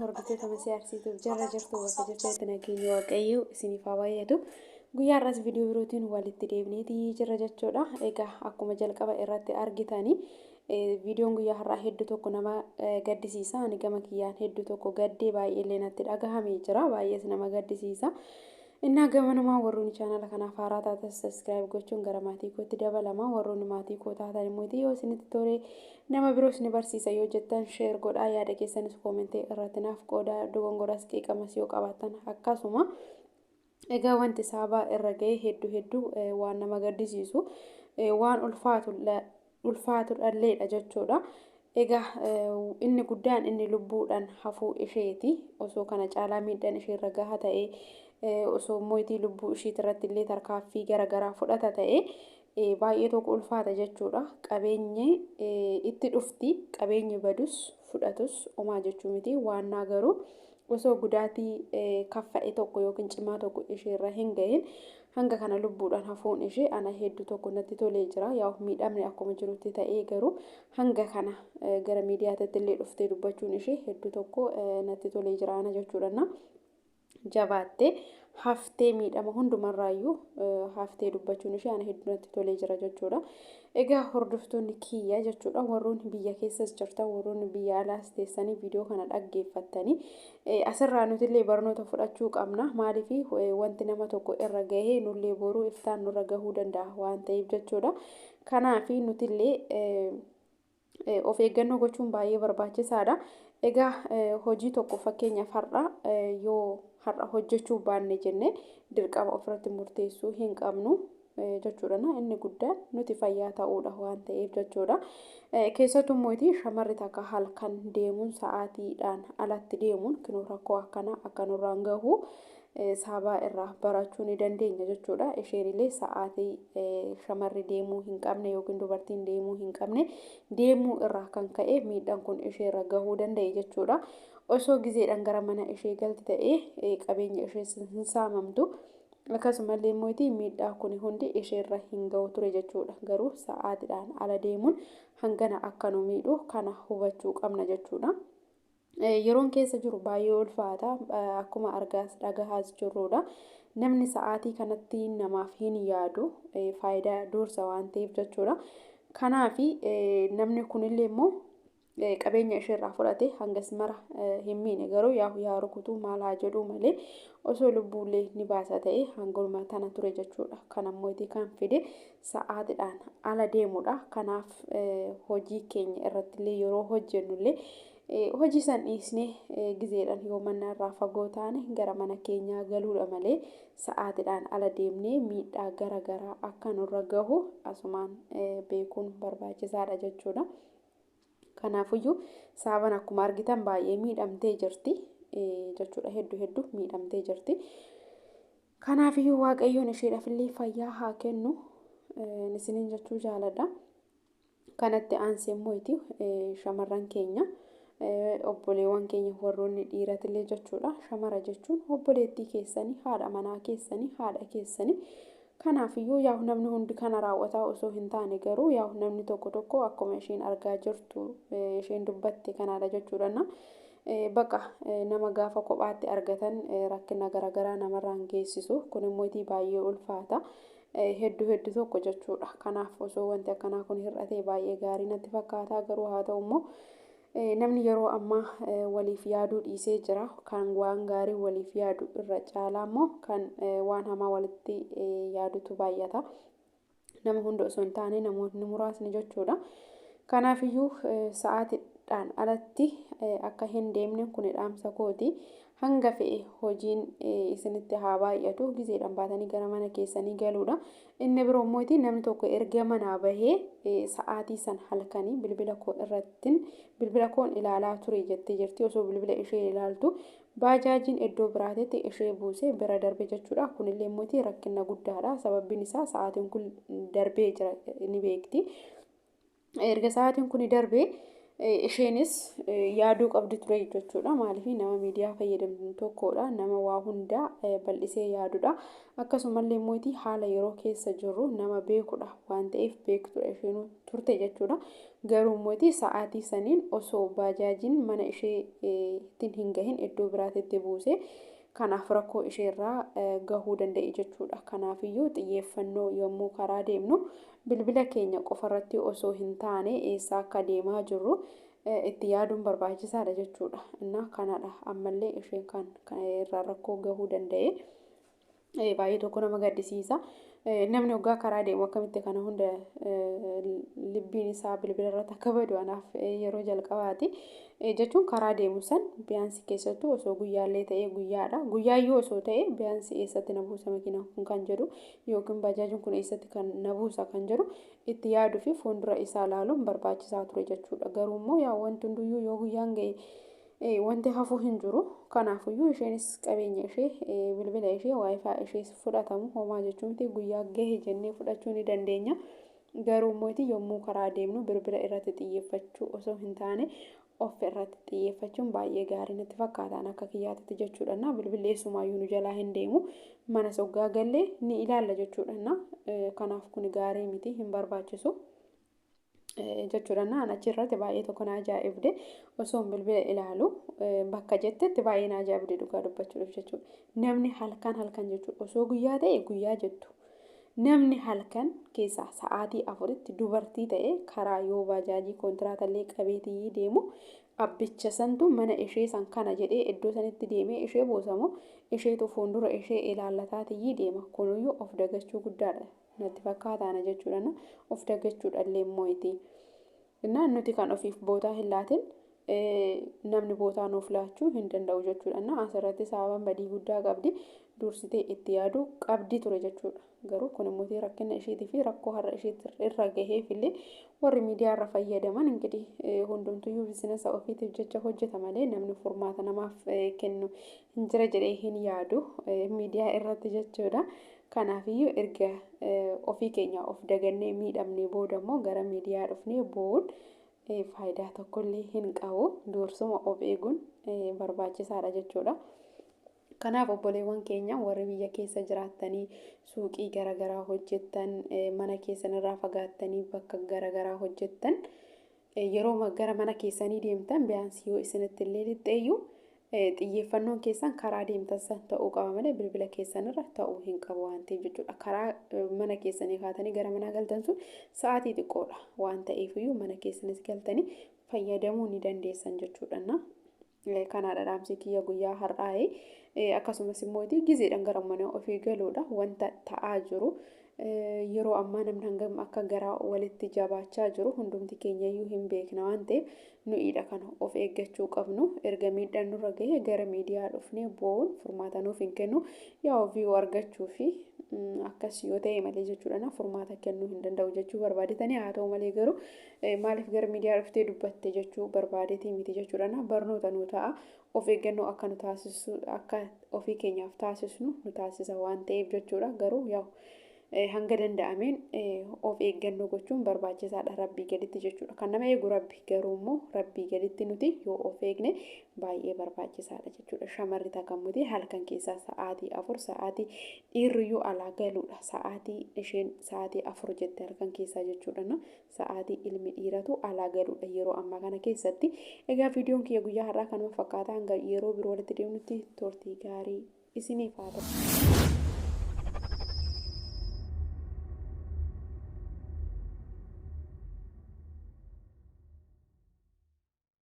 Hordoftoota siyaarsiituuf jarra jirtu bakka jirtanitti nageenya waaqayyoo isiniif haa baay'atu. Guyyaa irraas viidiyoo birootiin walitti deebineetii jirra jechuudha. Egaa akkuma jalqaba irratti argitanii viidiyoon guyyaa har'aa hedduu tokko nama gaddisiisa. Ani gama kiyyaan hedduu tokko gaddee baay'eellee natti dhagahamee jira. Baay'ees nama gaddisiisa. Innaa gama namaa warroonni chaanala kanaaf haaraa taatan sabiskiraayib gochuun gara maatii kootti dabalama. Warroonni maatii koo taatan immoo yoo isinitti tole nama biroos ni barsiisa yoo jettan sheer godhaa yaada keessanis koomentii irratti naaf qoodaa dogongoras qeeqamas yoo qabaatan akkasuma egaa wanti saabaa irra ga'e hedduu waan nama gaddisiisu waan ulfaatu dhalleedha jechuudha. Egaa inni guddaan inni lubbuudhaan hafuu isheeti osoo kana caalaa miidhaan isheerra gahaa ta'e osoo mootii lubbuu isheetii irratti illee tarkaaffii garaagaraa fudhata ta'e baay'ee tokko ulfaata jechuudha. Qabeenyi itti dhufti qabeenyi badus fudhatus homaa jechuu miti waan garuu osoo gudaatii kaffa'e tokko yookiin cimaa tokko isheerra hin ga'in hanga kana lubbuudhaan hafuun ishee ana hedduu tokko natti tolee jira. Yaa miidhamni akkuma jirutti ta'ee garuu hanga kana gara miidiyaatti illee dhuftee dubbachuun ishee hedduu tokko natti tolee jira ana jechuudha. Jabaattee haftee miidhama hundumarraayyuu haftee dubbachuun ishee ana hedduu natti tolee jira jechuudha. Egaa hordoftoonni kiyya jechuudha warroonni biyya keessas jirtan warroonni biyya alaas teessanii viidiyoo kana dhaggeeffattanii asirraa nutillee barnoota fudhachuu qabna. Maaliif wanti nama tokko irra gahee nullee boruu iftaan nurra gahuu danda'a waan ta'eef jechuudha. Kanaaf nutillee of eeggannoo gochuun baay'ee barbaachisaadha. Egaa hojii tokko fakkeenyaaf yoo har'a hojjechuu baanne jenne dirqama ofirratti murteessuu hin qabnu jechuudha. Inni guddaan nuti fayyaa ta'uudha waan ta'eef jechuudha. Keessattuu immoo shamarri takka halkan deemuun sa'aatiidhaan alatti deemuun kinoo rakkoo akkanaa akka nurraan gahu saabaa irraa barachuu ni dandeenya jechuudha. Isheenillee sa'aatii shamarri deemuu hin qabne yookiin dubartiin deemuu hin qabne deemuu irraa kan ka'e miidhaan kun isheerra gahuu danda'e jechuudha. Osoo gizeedhaan gara mana ishee galti ta'ee qabeenya ishee hin saamamtu. Akkasumallee immoo miidhaa kun hundi isheerra hin gahu ture jechuudha. Garuu sa'aatiidhaan ala deemuun hangana akka nu miidhu kana hubachuu qabna jechuudha. Yeroon keessa jiru baay'ee ulfaata akkuma argaas dhagahaas jirrudha. Namni sa'aatii kanatti namaaf hin yaadu faayidaa dursa waan ta'eef jechuudha. Kanaaf namni kunillee immoo qabeenya isheerraa fudhate hangas mara hin miine garuu yaa rukutuu maal haa jedhu malee osoo lubbuullee ni baasa ta'e hangoluma tana ture jechuudha. Kanammoo kan fide sa'aatiidhaan ala deemudha. Kanaaf hojii keenya irrattillee yeroo hojjennullee hojii san dhiisnee gizeedhaan yoo mana irraa fagoo taane gara mana keenyaa galuudha malee sa'aatiidhaan ala deemnee miidhaa garaagaraa akka nurra gahu asumaan beekuun barbaachisaadha jechuudha. Kanaafiyyuu saaban akkuma argitan baay'ee miidhamtee jirti jechuudha. Hedduu miidhamtee jirti. Kanaafiyyuu waaqayyoon isheedhaaf illee fayyaa haa kennu isiniin jechuu jaaladha. Kanatti aansee immoo shamarran keenya obboleewwan keenya warroonni dhiiratillee jechuudha. Shamara jechuun obboleettii keessanii haadha manaa keessanii haadha keessanii. Kanaafiyyuu yaa namni hundi kana raawwataa osoo hin taane garuu yaa namni tokko akkuma isheen argaa jirtu isheen dubbatte kanaadha jechuudha. Bakka nama gaafa kophaatti argatan rakkina garaagaraa namarraan geessisu kun immoo baay'ee ulfaata. Hedduu tokko jechuudha. Kanaaf osoo wanti akkanaa kun hir'ate baay'ee gaarii natti fakkaata. Garuu haa ta'u immoo namni yeroo ammaa waliif yaaduu dhiisee jira. Kan waan gaarii waliif yaadu irra caalaa immoo kan waan hamaa walitti yaadutu baay'ata. Nama hunda osoo hin taane namoonni muraasni jechuudha. Kanaafiyyuu sa'aatiidhaan alatti akka hin deemne kun dhaamsa kooti. Hanga fe'e hojiin isinitti haa baay'atu gizeedhaan baatanii gara mana keessanii galuudha. Inni biroo immoo namni tokko erga manaa bahee sa'aatii san halkanii bilbila koon ilaalaa ture jettee jirti. Osoo bilbila ishee ilaaltu baajaajiin iddoo biraatitti ishee buusee bira darbe jechuudha. Kunillee immoo rakkina guddaadha. Sababbiin isaa sa'aatiin kun darbee jira ni beekti. Erga sa'aatiin kun darbee isheenis yaaduu qabdi ture jechuudha. Maaliif nama miidiyaa fayyadamtu tokkodha. Nama waa hundaa bal'isee yaadudha. Akkasumallee mootii haala yeroo keessa jirru nama beekudha waan ta'eef beektudha isheen turte jechuudha. Garuu mootii sa'aatii saniin osoo baajaajiin mana ishee ittiin hin gahin iddoo biraatti buuse kanaaf rakkoo isheerraa gahuu danda'e jechuudha. Kanaafiyyuu xiyyeeffannoo yommuu karaa deemnu bilbila keenya qofarratti osoo hin taane eessa akka deemaa jirru itti yaaduun barbaachisaadha jechuudha. Innaa kanadha ammallee isheen kan irraa rakkoo gahuu danda'e. Baay'ee tokko nama gaddisiisa. Namni waggaa karaa deemu akkamitti kana hunda libbiin isaa bilbila irratti akka badu anaaf yeroo jalqabaati. Jechuun karaa deemu san biyaansi keessattuu osoo guyyaallee ta'ee guyyaadha. Guyyaayyuu osoo ta'e biyaansi eessatti na buusa makiinaan kun kan jedhu yookiin bajaajiin kun eessatti kan na buusa kan jedhu itti yaaduu fi fuuldura isaa ilaaluun barbaachisaa ture jechuudha. Garuu immoo yaa wanti hunduyyuu yoo guyyaan ga'e wanti hafuu hin jiru. Kanaafiyyuu isheenis qabeenya ishee bilbila ishee waayifaa ishee fudhatamu homaa jechuun guyyaa gahe jennee fudhachuu ni dandeenya. Garuu mootii yommuu karaa deemnu bilbila irratti xiyyeeffachuu osoo hin taane of irratti xiyyeeffachuun baay'ee gaarii natti fakkaatan akka kiyyaatitti jechuudha. Bilbilli eessumayyuu nu jalaa hin deemu. Mana soggaa gallee ni ilaalla jechuudha. Kanaaf kun gaarii miti hin barbaachisu. Jechuudha achirratti baay'ee tokko na ajaa'ibde osoo bilbila ilaalu bakka jettetti baay'ee na ajaa'ibde dhugaa dubbachuudhaaf jechuudha. Namni halkan jechuudha osoo guyyaa ta'e guyyaa jettu. Namni halkan keessaa sa'aatii 4tti dubartii ta'e karaa yoo baajaajii kontiraatallee qabeetii deemu abbicha santu mana ishee san kana jedhee iddoo sanitti deemee ishee boosamoo isheetu fuuldura ishee ilaallataatiyyi deema. Kunuyyuu of dagachuu guddaadha natti fakkaataana jechuudha. Of dagachuudhallee mootii. Nuti kan ofiif bootaa hin laatin namni bootaa nuuf laachuu hin danda'u jechuudha. Asirratti sababa badii guddaa qabdi. Dursitee itti yaaduu qabdi ture jechuudha. Garuu kun immoo rakkina isheetii fi rakkoo har'a isheetti irra gaheef illee warri miidiyaa irra fayyadaman ingidihi hundumtuyyuu biizinasa ofiitiif jecha hojjeta malee namni furmaata namaaf kennu hin jira jedhee hin yaadu miidiyaa irratti jechuudha. Kanaafiyyuu erga ofii keenya of dagannee miidhamnee booda immoo gara miidiyaa dhufnee bood faayidaa tokkollee hin qabu. Dursuma of eeguun barbaachisaadha jechuudha. Kanaaf obboleewwan keenya warri biyya keessa jiraatanii suuqii garaagaraa hojjettan mana keessanirraa fagaattanii bakka garaagaraa hojjettan yeroo gara mana keessanii deemtan biyaansi yoo isinitti illee lixxeeyyuu xiyyeeffannoon keessan karaa deemtan san ta'uu qaba malee bilbila keessanirra ta'uu hin qabu waan ta'eef jechuudha. Karaa mana keessanii kaatanii gara manaa galtan sun sa'aatii xiqqoodha waan ta'eefiyyuu mana keessanis galtanii fayyadamuu ni dandeessan jechuudha. Kanaadha dhaamsi kiyya guyyaa har'aa'ee. Akkasumas immoo gizeedhaan gara mana ofii galuudha wanta ta'aa jiru. Yeroo ammaa namni hangam akka garaa walitti jabaachaa jiru hundumti keenyayyuu hin beekna waan ta'eef nuyiidha kana of eeggachuu qabnu. Erga miidhaan nurra gahe gara miidiyaa dhufnee bo'uun furmaata nuuf hin kennu. Yaa ofii argachuu fi akkas yoo ta'e malee jechuudha furmaata kennuu hin danda'u jechuu barbaadetanii haa ta'u malee garuu maaliif gara miidiyaa dhuftee dubbatte jechuu barbaadetii miti jechuudha. Barnoota nu ta'a. Of eeggannoo akka nu taasisu akka ofii keenyaaf taasisnu nu taasisa waan ta'eef jechuudha. Garuu yaa hanga danda'ameen of eeggannoo gochuun barbaachisaadha rabbii gaditti jechuudha. Kan nama eegu rabbi garuu immoo rabbii gaditti nuti yoo of eegne baay'ee barbaachisaadha jechuudha. Shamarri takkammuti halkan keessaa sa'aatii 4 sa'aatii dhiirriyyuu alaa galuudha. Sa'aatii isheen sa'aatii 4 jette halkan keessaa jechuudha. Sa'aatii ilmi dhiiratu alaa galuudha yeroo ammaa kana keessatti. Egaa viidiyoon kiyya guyyaa har'aa kanuma fakkaata hanga yeroo biroo walitti deemnutti turtii gaarii isiniif haa ta'u.